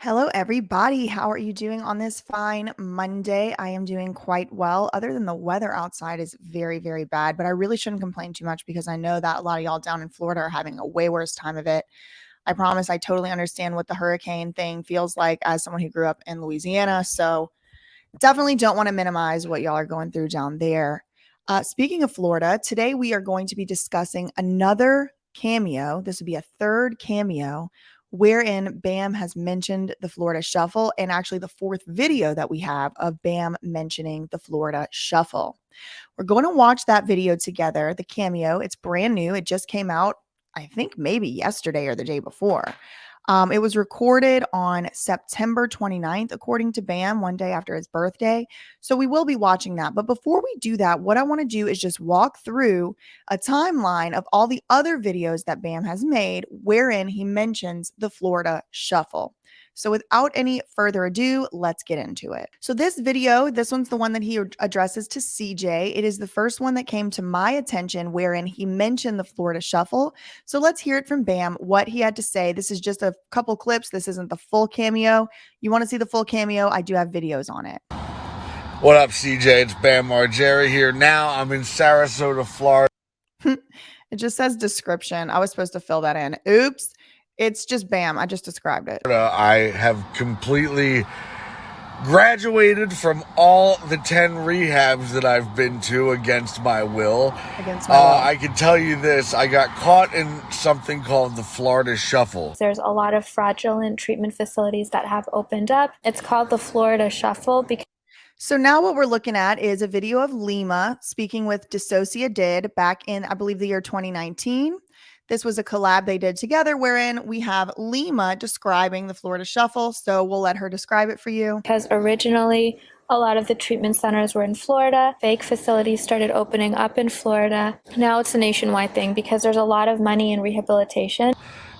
Hello, everybody. How are you doing on this fine Monday? I am doing quite well, other than the weather outside is very, very bad, but I really shouldn't complain too much because I know that a lot of y'all down in Florida are having a way worse time of it. I promise I totally understand what the hurricane thing feels like as someone who grew up in Louisiana. So definitely don't want to minimize what y'all are going through down there. Speaking of Florida, today we are going to be discussing another cameo. This would be a third cameo wherein Bam has mentioned the Florida Shuffle, and actually the fourth video that we have of Bam mentioning the Florida Shuffle. We're going to watch that video together, the cameo. It's brand new. It just came out, I think maybe yesterday or the day before. It was recorded on September 29th, according to Bam, one day after his birthday. So we will be watching that. But before we do that, what I want to do is just walk through a timeline of all the other videos that Bam has made wherein he mentions the Florida Shuffle. So without any further ado, let's get into it. So this video, this one's the one that he addresses to CJ. It is the first one that came to my attention wherein he mentioned the Florida Shuffle. So let's hear it from Bam, what he had to say. This is just a couple clips. This isn't the full cameo. You want to see the full cameo? I do have videos on it. What up, CJ? It's Bam Margera here. Now I'm in Sarasota, Florida. It just says description. I was supposed to fill that in. Oops. It's just Bam. I just described it. I have completely graduated from all the 10 rehabs that I've been to against my will. I can tell you this. I got caught in something called the Florida Shuffle. There's a lot of fraudulent treatment facilities that have opened up. It's called the Florida Shuffle because So now what we're looking at is a video of Lima speaking with Dissocia Did back in, I believe, the year 2019. This was a collab they did together wherein we have Lima describing the Florida Shuffle. So we'll let her describe it for you. because originally a lot of the treatment centers were in Florida. Fake facilities started opening up in Florida. Now it's a nationwide thing because there's a lot of money in rehabilitation.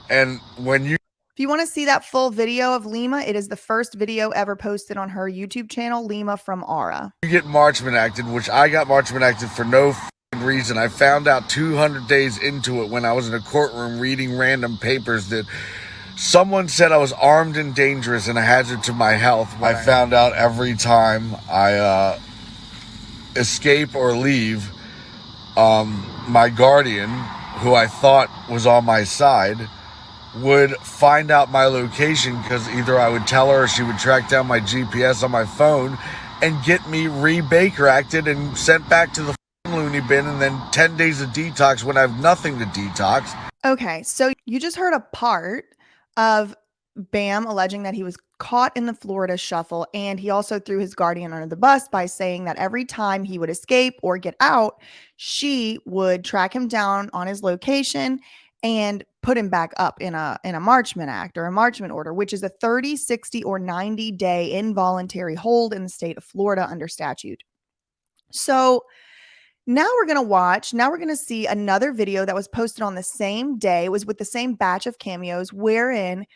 And when you If you want to see that full video of Lima, it is the first video ever posted on her YouTube channel, Lima from Aura. get Marchman acted, which I got Marchman acted for no reason. I found out 200 days into it when I was in a courtroom reading random papers that someone said I was armed and dangerous and a hazard to my health. I found out every time I escape or leave, my guardian, who I thought was on my side, would find out my location because either I would tell her or she would track down my GPS on my phone and get me re-Baker acted and sent back to the loony bin, and then 10 days of detox when I have nothing to detox. Okay, so you just heard a part of Bam alleging that he was caught in the Florida Shuffle, and he also threw his guardian under the bus by saying that every time he would escape or get out, she would track him down on his location and put him back up in a Marchman Act or a Marchman order, which is a 30, 60, or 90-day involuntary hold in the state of Florida under statute. So now we're going to see another video that was posted on the same day. It was with the same batch of cameos wherein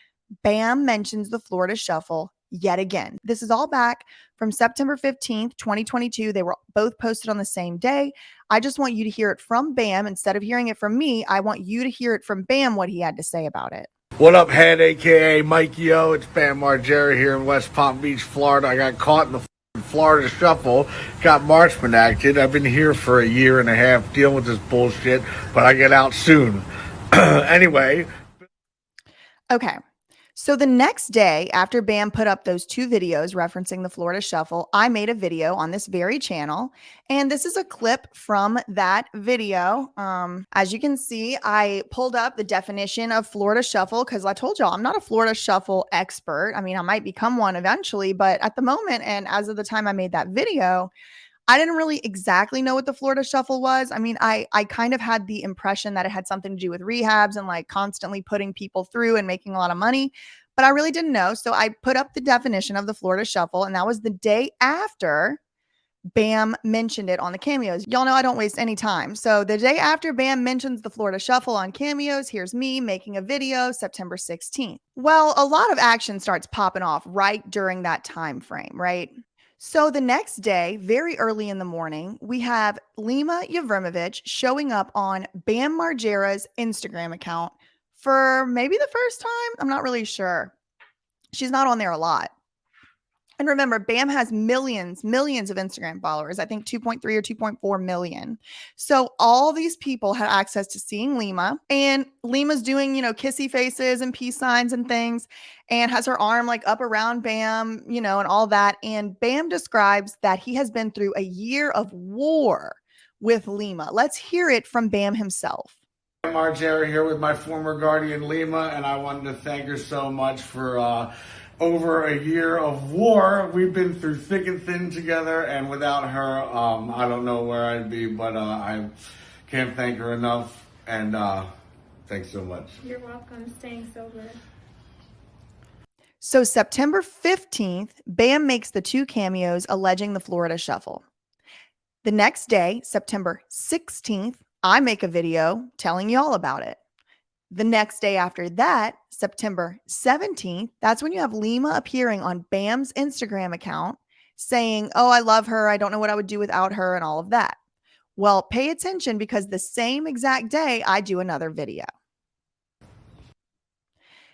Bam mentions the Florida Shuffle yet again. This is all back from September 15th, 2022. They were both posted on the same day. I just want you to hear it from Bam. Instead of hearing it from me, I want you to hear it from Bam, what he had to say about it. What up, head, aka Mikey O? It's Bam Margera here in West Palm Beach, Florida. I got caught in the Florida Shuffle, got Marchman acted. I've been here for a year and a half dealing with this bullshit, but I get out soon. Anyway. Okay. So the next day after Bam put up those two videos referencing the Florida Shuffle, I made a video on this very channel. And this is a clip from that video. As you can see, I pulled up the definition of Florida Shuffle because I told y'all I'm not a Florida Shuffle expert. I mean, I might become one eventually, but at the moment, and as of the time I made that video, I didn't really exactly know what the Florida Shuffle was. I mean, I kind of had the impression that it had something to do with rehabs and like constantly putting people through and making a lot of money, but I really didn't know. So I put up the definition of the Florida Shuffle, and that was the day after Bam mentioned it on the cameos. Y'all know I don't waste any time. So the day after Bam mentions the Florida Shuffle on cameos, here's me making a video September 16th. Well, a lot of action starts popping off right during that time frame, right? So the next day, very early in the morning, we have Lima Yevremovich showing up on Bam Margera's Instagram account for maybe the first time. I'm not really sure. She's not on there a lot. And remember, Bam has millions of Instagram followers. I think 2.3 or 2.4 million. So all these people had access to seeing Lima, and Lima's doing, kissy faces and peace signs and things, and has her arm like up around Bam, and all that. And Bam describes that he has been through a year of war with Lima. Let's hear it from Bam himself. I'm Margera here with my former guardian Lima, and I wanted to thank her so much for over a year of war. We've been through thick and thin together, and without her, I don't know where I'd be, but I can't thank her enough, and thanks so much. You're welcome. Staying sober. So September 15th, Bam makes the 2 cameos alleging the Florida Shuffle. The next day, September 16th, I make a video telling you all about it. The next day after that, September 17th, that's when you have Lima appearing on Bam's Instagram account saying, "Oh, I love her. I don't know what I would do without her," and all of that. Well, pay attention, because the same exact day I do another video.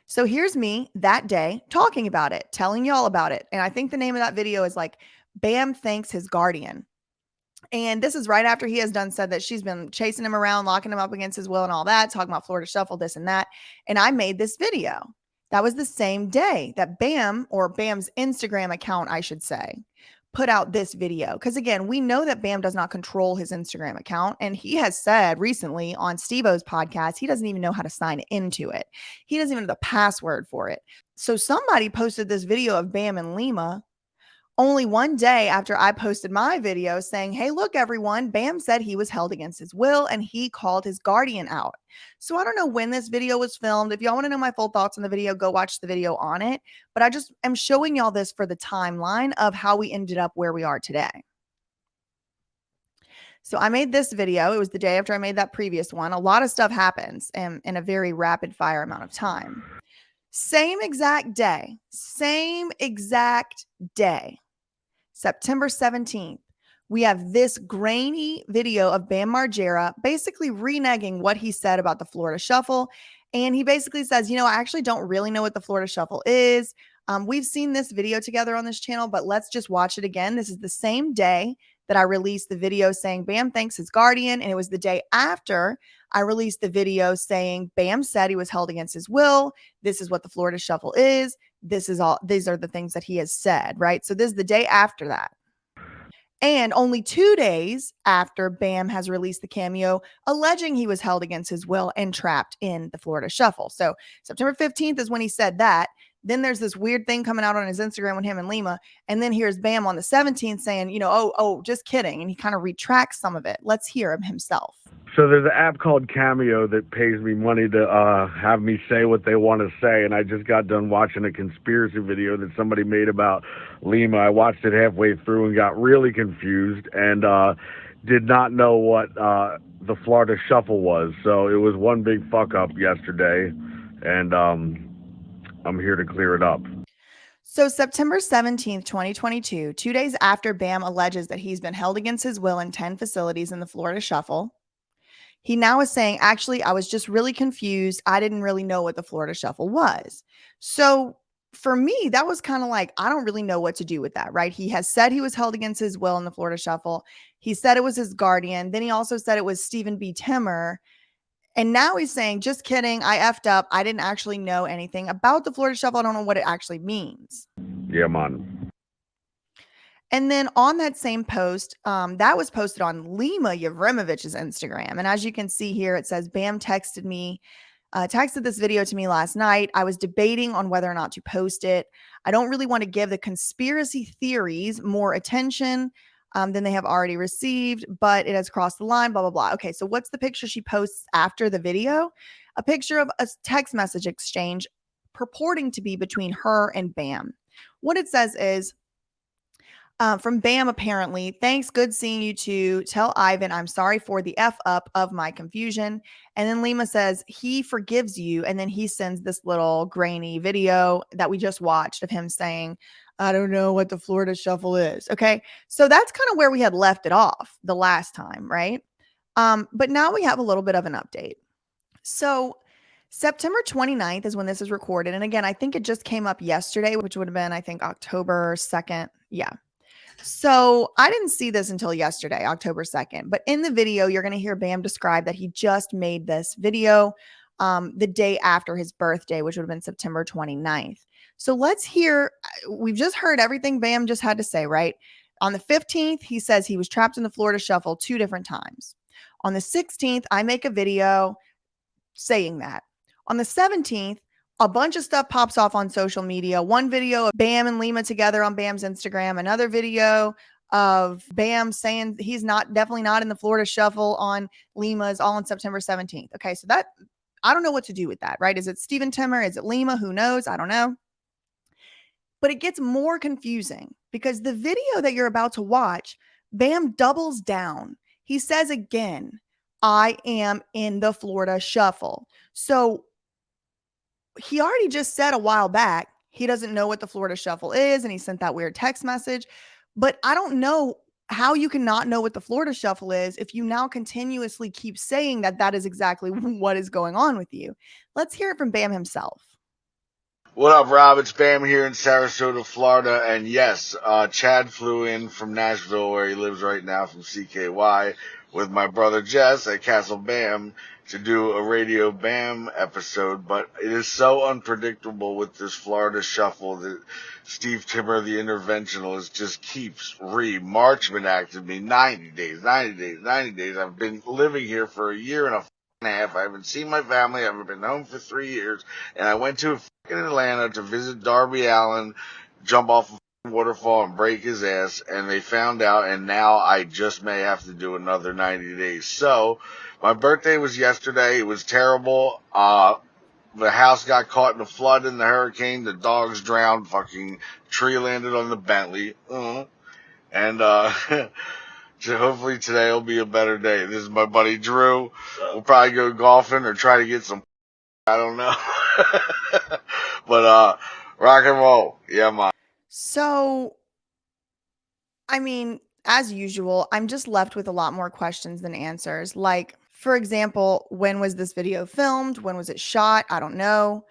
So here's me that day talking about it, telling you all about it. And I think the name of that video is like, Bam Thanks His Guardian. And this is right after he has said that she's been chasing him around, locking him up against his will and all that, talking about Florida Shuffle, this and that. And I made this video. That was the same day that Bam, or Bam's Instagram account, I should say, put out this video. Because again, we know that Bam does not control his Instagram account. And he has said recently on Stevo's podcast, he doesn't even know how to sign into it. He doesn't even know the password for it. So somebody posted this video of Bam and Lima only one day after I posted my video saying, "Hey, look, everyone, Bam said he was held against his will and he called his guardian out." So I don't know when this video was filmed. If y'all want to know my full thoughts on the video, go watch the video on it. But I just am showing y'all this for the timeline of how we ended up where we are today. So I made this video. It was the day after I made that previous one. A lot of stuff happens in a very rapid fire amount of time. Same exact day, September 17th, we have this grainy video of Bam Margera basically reneging what he said about the Florida Shuffle. And he basically says, I actually don't really know what the Florida Shuffle is. We've seen this video together on this channel, but let's just watch it again. This is the same day that I released the video saying Bam thanks his guardian. And it was the day after I released the video saying Bam said he was held against his will. This is what the Florida Shuffle is. These are the things that he has said, right? So this is the day after that. And only 2 days after Bam has released the cameo alleging he was held against his will and trapped in the Florida Shuffle. So September 15th is when he said that. Then there's this weird thing coming out on his Instagram with him and Lima. And then here's Bam on the 17th saying, oh, just kidding. And he kind of retracts some of it. Let's hear him himself. So there's an app called Cameo that pays me money to have me say what they want to say. And I just got done watching a conspiracy video that somebody made about Lima. I watched it halfway through and got really confused and did not know what the Florida Shuffle was. So it was one big fuck up yesterday. And I'm here to clear it up. So September 17th, 2022, 2 days after Bam alleges that he's been held against his will in 10 facilities in the Florida Shuffle, he now is saying, actually, I was just really confused. I didn't really know what the Florida Shuffle was. So for me, that was kind of like, I don't really know what to do with that, right? He has said he was held against his will in the Florida Shuffle. He said it was his guardian. Then he also said it was Stephen B. Timmer. And now he's saying, just kidding. I effed up. I didn't actually know anything about the Florida Shuffle. I don't know what it actually means. Yeah, man. And then on that same post, that was posted on Lima Yevrimovich's Instagram. And as you can see here, it says, Bam texted this video to me last night. I was debating on whether or not to post it. I don't really want to give the conspiracy theories more attention than they have already received, but it has crossed the line, blah, blah, blah. Okay, so what's the picture she posts after the video? A picture of a text message exchange purporting to be between her and Bam. What it says is, from Bam, apparently, "Thanks, good seeing you too. Tell Ivan I'm sorry for the F up of my confusion." And then Lima says he forgives you. And then he sends this little grainy video that we just watched of him saying, "I don't know what the Florida Shuffle is." Okay. So that's kind of where we had left it off the last time, right? But now we have a little bit of an update. So September 29th is when this is recorded. And again, I think it just came up yesterday, which would have been, I think, October 2nd. Yeah. So I didn't see this until yesterday, October 2nd. But in the video, you're going to hear Bam describe that he just made this video the day after his birthday, which would have been September 29th. So let's hear. We've just heard everything Bam just had to say, right? On the 15th, he says he was trapped in the Florida Shuffle 2 different times. On the 16th, I make a video saying that. On the 17th, a bunch of stuff pops off on social media. One video of Bam and Lima together on Bam's Instagram. Another video of Bam saying he's definitely not in the Florida Shuffle on Lima's, all on September 17th. Okay, so that, I don't know what to do with that, right? Is it Steven Timmer? Is it Lima? Who knows? I don't know. But it gets more confusing because the video that you're about to watch, Bam doubles down. He says again, I am in the Florida Shuffle. So he already just said a while back he doesn't know what the Florida Shuffle is, and he sent that weird text message. But I don't know how you can not know what the Florida Shuffle is if you now continuously keep saying that that is exactly what is going on with you. Let's hear it from Bam himself. What up, Rob? It's Bam here in Sarasota, Florida. And yes, Chad flew in from Nashville, where he lives right now, from CKY, with my brother Jess at Castle Bam to do a Radio Bam episode. But it is so unpredictable with this Florida Shuffle that Steve Timmer, the interventionalist, just keeps Marchman acting me 90 days, 90 days, 90 days. I've been living here for a year and a half. I haven't seen my family. I haven't been home for 3 years. And I went to Atlanta to visit Darby Allin, jump off a waterfall and break his ass, and they found out, and now I just may have to do another 90 days. So my birthday was yesterday. It was terrible. The house got caught in the flood in the hurricane. The dogs drowned. Fucking tree landed on the Bentley. And so hopefully today will be a better day. This is my buddy Drew. We'll probably go golfing or try to get some, I don't know. But rock and roll. Yeah, man. So, I mean, as usual, I'm just left with a lot more questions than answers. Like, for example, when was this video filmed? When was it shot? I don't know.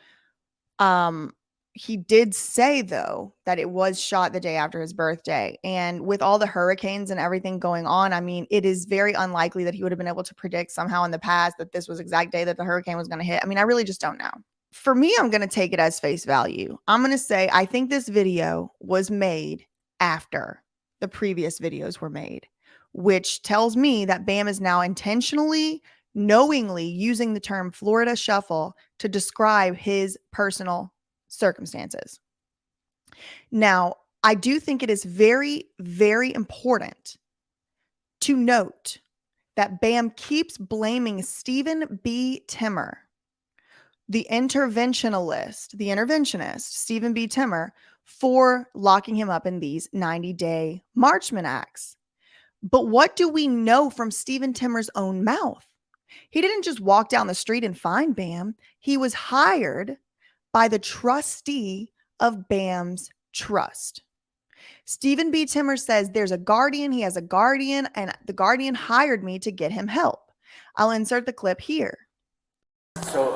He did say, though, that it was shot the day after his birthday. And with all the hurricanes and everything going on, I mean, it is very unlikely that he would have been able to predict somehow in the past that this was the exact day that the hurricane was going to hit. I mean, I really just don't know. For me, I'm going to take it as face value. I'm going to say I think this video was made after the previous videos were made, which tells me that Bam is now intentionally, knowingly using the term Florida Shuffle to describe his personal circumstances. Now, I do think it is very, very important to note that Bam keeps blaming Stephen B. Timmer, the interventionist, Stephen B. Timmer, for locking him up in these 90-day Marchman acts. But what do we know from Stephen Timmer's own mouth? He didn't just walk down the street and find Bam. He was hired by the trustee of Bam's trust. Stephen B. Timmer says there's a guardian, he has a guardian, and the guardian hired me to get him help. I'll insert the clip here. So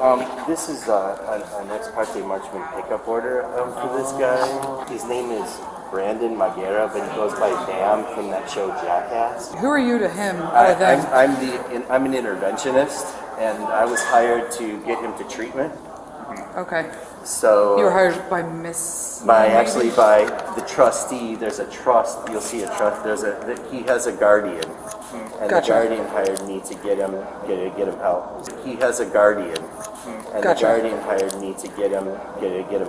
this is an ex parte Marchman pickup order for this guy. His name is Brandon Magera, but he goes by Bam from that show Jackass. Who are you to him or them? I'm an interventionist, and I was hired to get him to treatment. Okay. So you were hired by Miss. By the trustee. There's a trust. You'll see a trust. He has a guardian, and Gotcha. the guardian hired me to get him help. He has a guardian, and Gotcha. the guardian hired me to get him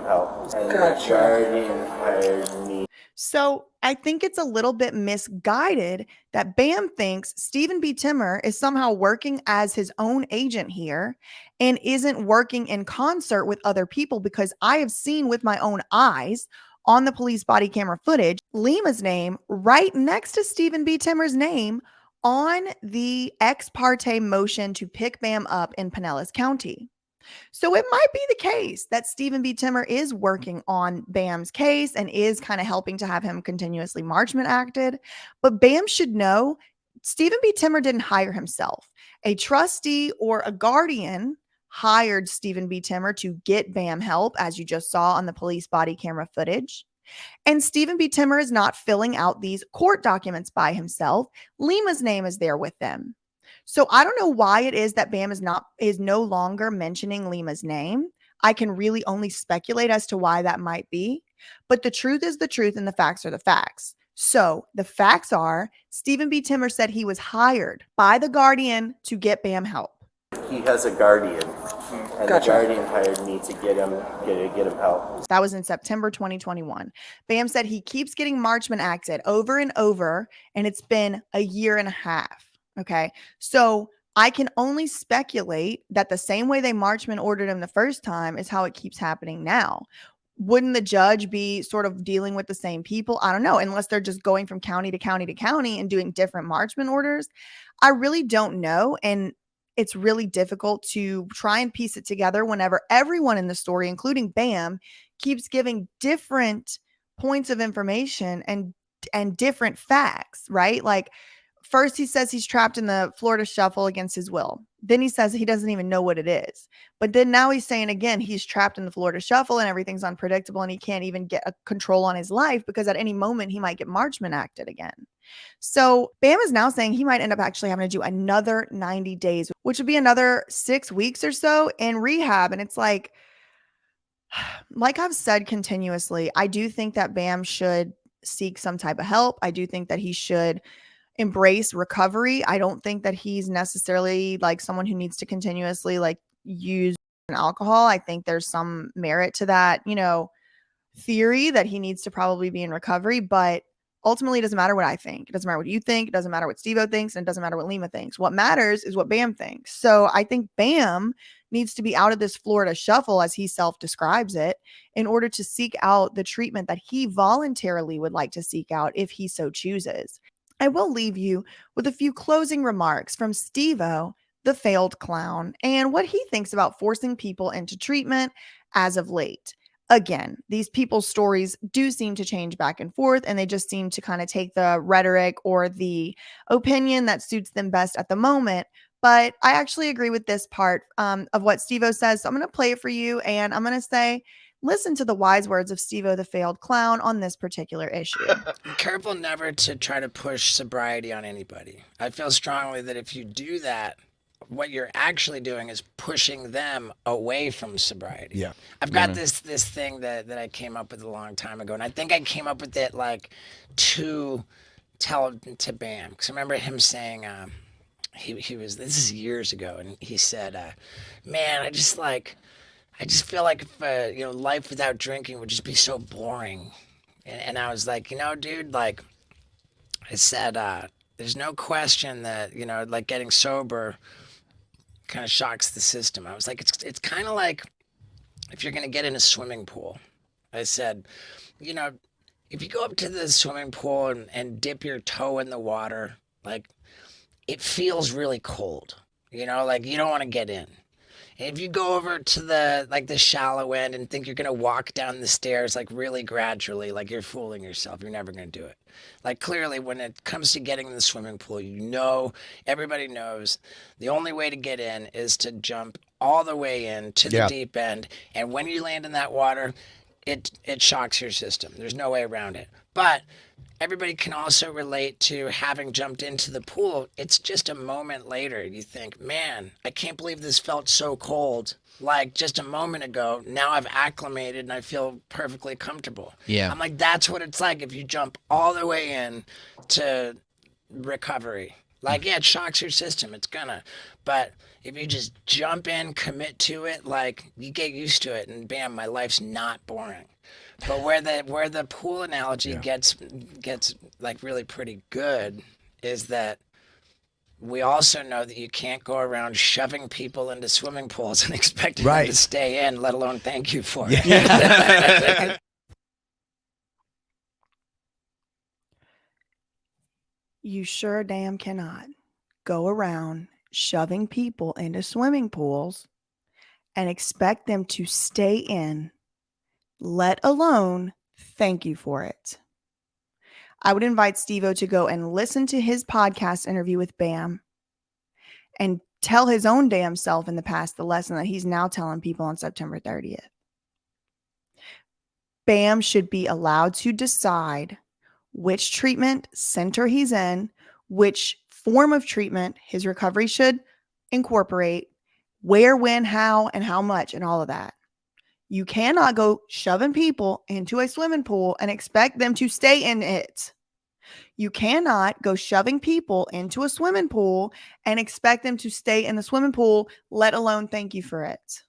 help. And Gotcha. the guardian hired me. So I think it's a little bit misguided that Bam thinks Stephen B. Timmer is somehow working as his own agent here and isn't working in concert with other people, because I have seen with my own eyes on the police body camera footage, Lima's name right next to Stephen B. Timmer's name on the ex parte motion to pick Bam up in Pinellas County. So it might be the case that Stephen B. Timmer is working on Bam's case and is kind of helping to have him continuously Marchman acted. But Bam should know Stephen B. Timmer didn't hire himself. A trustee or a guardian hired Stephen B. Timmer to get Bam help, as you just saw on the police body camera footage. And Stephen B. Timmer is not filling out these court documents by himself. Lima's name is there with them. So I don't know why it is that Bam is no longer mentioning Lima's name. I can really only speculate as to why that might be. But the truth is the truth and the facts are the facts. So the facts are Stephen B. Timmer said he was hired by the Guardian to get Bam help. He has a guardian, and the guardian hired me to get him help. That was in September 2021. Bam said he keeps getting Marchman acted over and over, and it's been a year and a half. Okay, so I can only speculate that the same way they Marchman ordered him the first time is how it keeps happening now. Wouldn't the judge be sort of dealing with the same people? I don't know, unless they're just going from county to county to county and doing different Marchman orders. I really don't know. And it's really difficult to try and piece it together whenever everyone in the story, including Bam, keeps giving different points of information and different facts, right? Like, first he says he's trapped in the Florida shuffle against his will. Then he says he doesn't even know what it is. But then now he's saying again, he's trapped in the Florida shuffle and everything's unpredictable and he can't even get a control on his life because at any moment he might get Marchman acted again. So Bam is now saying he might end up actually having to do another 90 days, which would be another 6 weeks or so in rehab. And it's like I've said continuously, I do think that Bam should seek some type of help. I do think that he should embrace recovery. I don't think that he's necessarily like someone who needs to continuously like use alcohol. I think there's some merit to that, theory that he needs to probably be in recovery, but ultimately it doesn't matter what I think. It doesn't matter what you think. It doesn't matter what Stevo thinks, and it doesn't matter what Lima thinks. What matters is what Bam thinks. So I think Bam needs to be out of this Florida shuffle, as he self-describes it, in order to seek out the treatment that he voluntarily would like to seek out if he so chooses. I will leave you with a few closing remarks from Stevo, the failed clown, and what he thinks about forcing people into treatment as of late. Again, these people's stories do seem to change back and forth, and they just seem to kind of take the rhetoric or the opinion that suits them best at the moment. But I actually agree with this part of what Stevo says. So I'm going to play it for you, and I'm going to say, listen to the wise words of Stevo, the failed clown, on this particular issue. Be careful never to try to push sobriety on anybody. I feel strongly that if you do that, what you're actually doing is pushing them away from sobriety. Yeah. I've got this thing that I came up with a long time ago, and I think I came up with it like to tell to Bam, because I remember him saying he was, this is years ago, and he said, man, I just feel like if life without drinking would just be so boring. And I was like, dude, like I said, there's no question that like getting sober kind of shocks the system. I was like, it's kind of like if you're going to get in a swimming pool. I said, if you go up to the swimming pool and dip your toe in the water, like it feels really cold, like you don't want to get in. And if you go over to the shallow end and think you're going to walk down the stairs like really gradually, like you're fooling yourself, you're never going to do it. Like clearly when it comes to getting in the swimming pool, everybody knows the only way to get in is to jump all the way in to the deep end. And when you land in that water, it shocks your system. There's no way around it. But everybody can also relate to having jumped into the pool. It's just a moment later. You think, man, I can't believe this felt so cold. Like just a moment ago, now I've acclimated and I feel perfectly comfortable. Yeah. I'm like, that's what it's like if you jump all the way in to recovery. Like, yeah, it shocks your system. It's gonna. But if you just jump in, commit to it, like you get used to it and bam, my life's not boring. But where the pool analogy gets like really pretty good is that we also know that you can't go around shoving people into swimming pools and expecting them to stay in, let alone thank you for it. Yeah. You sure damn cannot go around shoving people into swimming pools and expect them to stay in, let alone thank you for it. I would invite Stevo to go and listen to his podcast interview with Bam and tell his own damn self in the past the lesson that he's now telling people on September 30th. Bam should be allowed to decide which treatment center he's in, which form of treatment his recovery should incorporate, where, when, how, and how much, and all of that. You cannot go shoving people into a swimming pool and expect them to stay in it. You cannot go shoving people into a swimming pool and expect them to stay in the swimming pool, let alone thank you for it.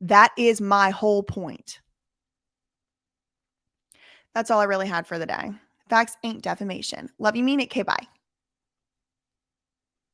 That is my whole point. That's all I really had for the day. Facts ain't defamation. Love you, mean it. Okay, bye.